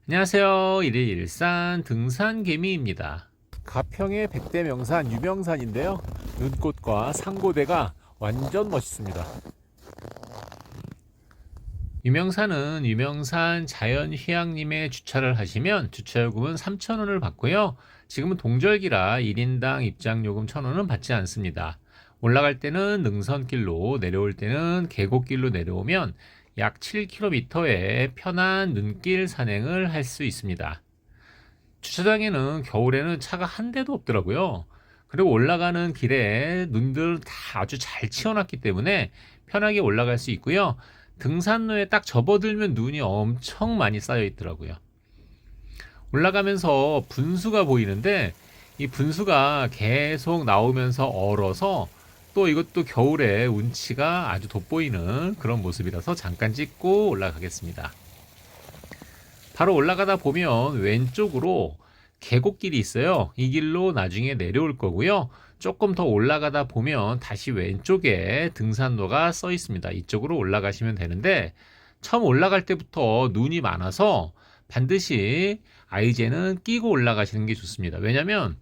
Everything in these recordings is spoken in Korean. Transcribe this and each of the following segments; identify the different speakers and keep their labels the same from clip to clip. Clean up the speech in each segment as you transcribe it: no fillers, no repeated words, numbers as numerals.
Speaker 1: 안녕하세요. 일일일산 등산개미입니다. 가평의 백대명산 유명산인데요. 눈꽃과 상고대가 완전 멋있습니다. 유명산은 유명산 자연휴양림에 주차를 하시면 주차요금은 3,000원을 받고요. 지금은 동절기라 1인당 입장요금 1,000원은 받지 않습니다. 올라갈 때는 능선길로, 내려올 때는 계곡길로 내려오면 약 7km의 편한 눈길 산행을 할 수 있습니다. 주차장에는 겨울에는 차가 한 대도 없더라고요. 그리고 올라가는 길에 눈들 다 아주 잘 치워놨기 때문에 편하게 올라갈 수 있고요. 등산로에 딱 접어들면 눈이 엄청 많이 쌓여 있더라고요. 올라가면서 분수가 보이는데 이 분수가 계속 나오면서 얼어서 또 이것도 겨울에 운치가 아주 돋보이는 그런 모습이라서 잠깐 찍고 올라가겠습니다. 바로 올라가다 보면 왼쪽으로 계곡길이 있어요. 이 길로 나중에 내려올 거고요. 조금 더 올라가다 보면 다시 왼쪽에 등산로가 써 있습니다. 이쪽으로 올라가시면 되는데 처음 올라갈 때부터 눈이 많아서 반드시 아이젠은 끼고 올라가시는 게 좋습니다. 왜냐면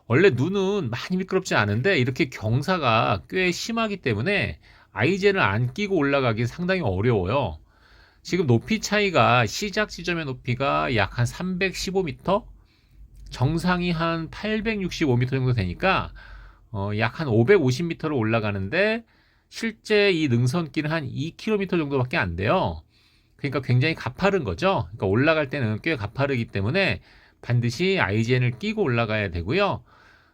Speaker 1: 원래 눈은 많이 미끄럽지 않은데 이렇게 경사가 꽤 심하기 때문에 아이젠을 안 끼고 올라가기 상당히 어려워요. 지금 높이 차이가 시작 지점의 높이가 약 한 315m, 정상이 한 865m 정도 되니까 약 한 550m를 올라가는데 실제 이 능선길은 한 2km 정도밖에 안 돼요. 그러니까 굉장히 가파른 거죠. 그러니까 올라갈 때는 꽤 가파르기 때문에 반드시 아이젠을 끼고 올라가야 되고요.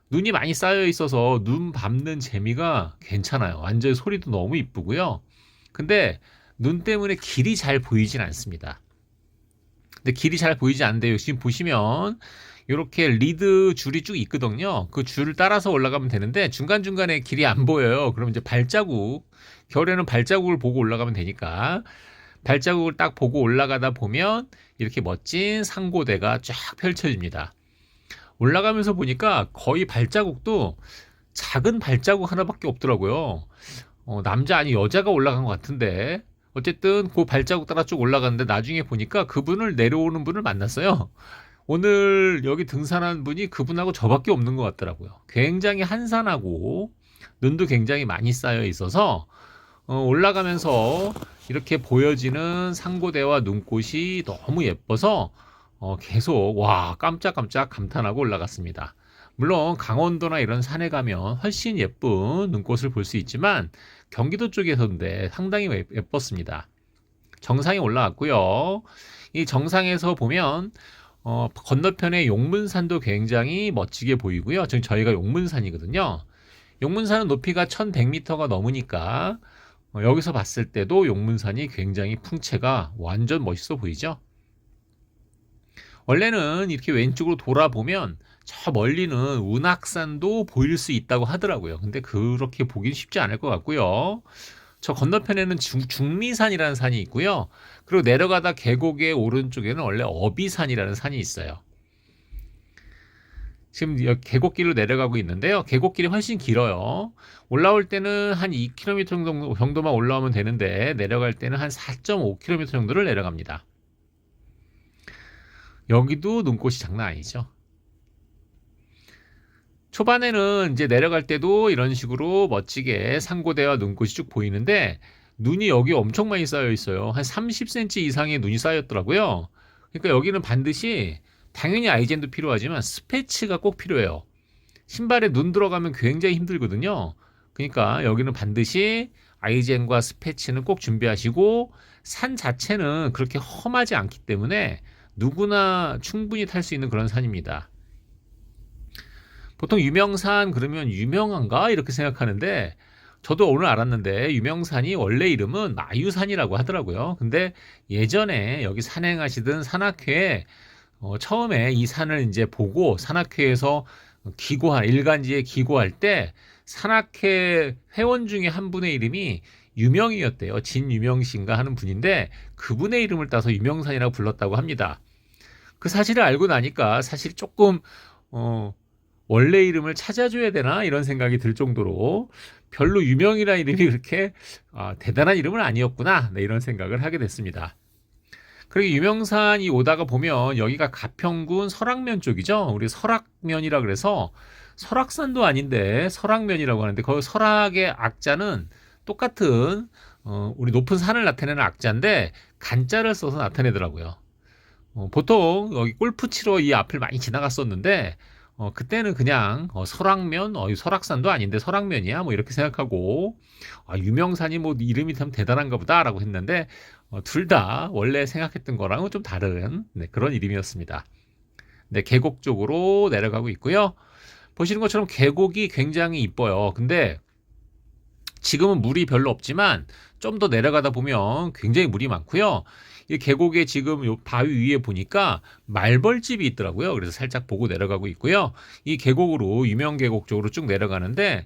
Speaker 1: 눈이 많이 쌓여 있어서 눈 밟는 재미가 괜찮아요. 완전 소리도 너무 이쁘고요. 근데 눈 때문에 길이 잘 보이진 않습니다. 근데 길이 잘 보이지 않는데 지금 보시면 이렇게 리드 줄이 쭉 있거든요. 그 줄을 따라서 올라가면 되는데 중간중간에 길이 안 보여요. 그럼 이제 발자국, 겨울에는 발자국을 보고 올라가면 되니까 발자국을 딱 보고 올라가다 보면 이렇게 멋진 상고대가 쫙 펼쳐집니다. 올라가면서 보니까 거의 발자국도 작은 발자국 하나밖에 없더라고요. 남자 아니 여자가 올라간 것 같은데 어쨌든 그 발자국 따라 쭉 올라갔는데 나중에 보니까 그분을 내려오는 분을 만났어요. 오늘 여기 등산한 분이 그분하고 저밖에 없는 것 같더라고요. 굉장히 한산하고 눈도 굉장히 많이 쌓여 있어서 올라가면서 이렇게 보여지는 상고대와 눈꽃이 너무 예뻐서 계속 와 깜짝깜짝 감탄하고 올라갔습니다. 물론 강원도나 이런 산에 가면 훨씬 예쁜 눈꽃을 볼 수 있지만 경기도 쪽에서인데 상당히 예뻤습니다. 정상에 올라왔고요. 이 정상에서 보면 건너편에 용문산도 굉장히 멋지게 보이고요. 지금 저희가 용문산이거든요. 용문산은 높이가 1100m가 넘으니까 여기서 봤을 때도 용문산이 굉장히 풍채가 완전 멋있어 보이죠. 원래는 이렇게 왼쪽으로 돌아보면 저 멀리는 운악산도 보일 수 있다고 하더라고요. 근데 그렇게 보긴 쉽지 않을 것 같고요. 저 건너편에는 중리산이라는 산이 있고요. 그리고 내려가다 계곡의 오른쪽에는 원래 어비산이라는 산이 있어요. 지금 계곡길로 내려가고 있는데요. 계곡길이 훨씬 길어요. 올라올 때는 한 2km 정도만 올라오면 되는데 내려갈 때는 한 4.5km 정도를 내려갑니다. 여기도 눈꽃이 장난 아니죠. 초반에는 이제 내려갈 때도 이런 식으로 멋지게 상고대와 눈꽃이 쭉 보이는데 눈이 여기 엄청 많이 쌓여 있어요. 한 30cm 이상의 눈이 쌓였더라고요. 그러니까 여기는 반드시 당연히 아이젠도 필요하지만 스패치가 꼭 필요해요. 신발에 눈 들어가면 굉장히 힘들거든요. 그러니까 여기는 반드시 아이젠과 스패치는 꼭 준비하시고 산 자체는 그렇게 험하지 않기 때문에 누구나 충분히 탈 수 있는 그런 산입니다. 보통 유명산 그러면 유명한가 이렇게 생각하는데 저도 오늘 알았는데 유명산이 원래 이름은 마유산이라고 하더라고요. 근데 예전에 여기 산행하시던 산악회에 처음에 이 산을 이제 보고 산악회에서 일간지에 기고할 때 산악회 회원 중에 한 분의 이름이 유명이었대요. 진유명신가 하는 분인데 그분의 이름을 따서 유명산이라고 불렀다고 합니다. 그 사실을 알고 나니까 사실 조금 원래 이름을 찾아줘야 되나 이런 생각이 들 정도로 별로 유명이라는 이름이 그렇게 대단한 이름은 아니었구나, 네, 이런 생각을 하게 됐습니다. 그리고 유명산이 오다가 보면 여기가 가평군 설악면 쪽이죠. 우리 설악면이라 그래서 설악산도 아닌데 설악면이라고 하는데 그 설악의 악자는 똑같은 우리 높은 산을 나타내는 악자인데 간자를 써서 나타내더라고요. 보통 여기 골프 치러 이 앞을 많이 지나갔었는데 그때는 그냥 설악면, 이 설악산도 아닌데 설악면이야 뭐 이렇게 생각하고 유명산이 뭐 이름이 참 대단한가 보다라고 했는데 둘 다 원래 생각했던 거랑은 좀 다른 그런 이름이었습니다. 네, 계곡 쪽으로 내려가고 있고요. 보시는 것처럼 계곡이 굉장히 이뻐요. 근데 지금은 물이 별로 없지만 좀 더 내려가다 보면 굉장히 물이 많고요. 이 계곡에 지금 요 바위 위에 보니까 말벌집이 있더라고요. 그래서 살짝 보고 내려가고 있고요. 이 계곡으로 유명 계곡 쪽으로 쭉 내려가는데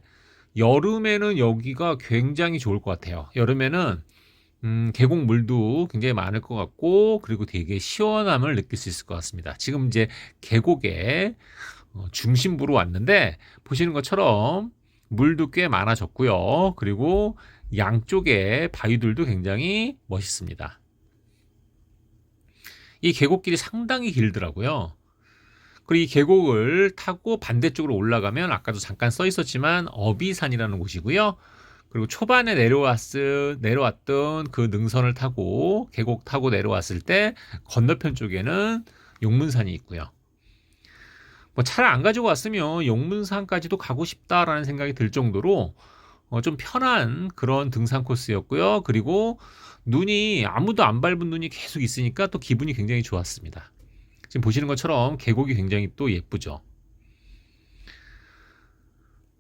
Speaker 1: 여름에는 여기가 굉장히 좋을 것 같아요. 여름에는 계곡 물도 굉장히 많을 것 같고 그리고 되게 시원함을 느낄 수 있을 것 같습니다. 지금 이제 계곡의 중심부로 왔는데 보시는 것처럼 물도 꽤 많아졌고요. 그리고 양쪽에 바위들도 굉장히 멋있습니다. 이 계곡길이 상당히 길더라고요. 그리고 이 계곡을 타고 반대쪽으로 올라가면 아까도 잠깐 써 있었지만 어비산이라는 곳이고요. 그리고 초반에 내려왔던 그 능선을 타고 계곡 타고 내려왔을 때 건너편 쪽에는 용문산이 있고요. 뭐 차를 안 가지고 왔으면 용문산까지도 가고 싶다라는 생각이 들 정도로 좀 편한 그런 등산 코스였고요. 그리고 눈이 아무도 안 밟은 눈이 계속 있으니까 또 기분이 굉장히 좋았습니다. 지금 보시는 것처럼 계곡이 굉장히 또 예쁘죠.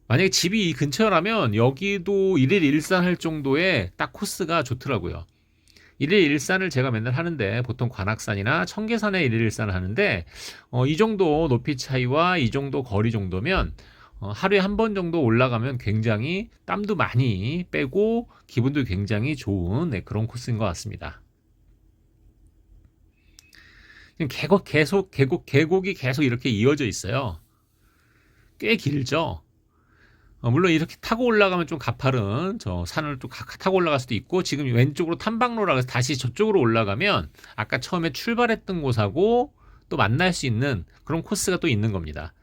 Speaker 1: 만약에 집이 이 근처라면 여기도 일일 일산 할 정도의 딱 코스가 좋더라고요. 일일 일산을 제가 맨날 하는데 보통 관악산이나 청계산에 일일 일산을 하는데 이 정도 높이 차이와 이 정도 거리 정도면 하루에 한 번 정도 올라가면 굉장히 땀도 많이 빼고 기분도 굉장히 좋은 그런 코스인 것 같습니다. 지금 계곡이 계속 이렇게 이어져 있어요. 꽤 길죠. 물론 이렇게 타고 올라가면 좀 가파른 저 산을 또 타고 올라갈 수도 있고 지금 왼쪽으로 탐방로라 해서 다시 저쪽으로 올라가면 아까 처음에 출발했던 곳하고 또 만날 수 있는 그런 코스가 또 있는 겁니다.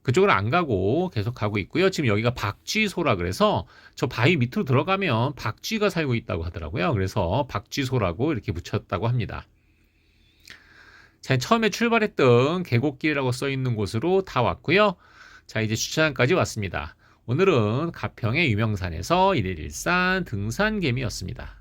Speaker 1: 그쪽으로 안 가고 계속 가고 있고요. 지금 여기가 박쥐소라 그래서 저 바위 밑으로 들어가면 박쥐가 살고 있다고 하더라고요. 그래서 박쥐소라고 이렇게 붙였다고 합니다. 자, 처음에 출발했던 계곡길이라고 써 있는 곳으로 다 왔고요. 자, 이제 주차장까지 왔습니다. 오늘은 가평의 유명산에서 일일 일산 등산개미였습니다.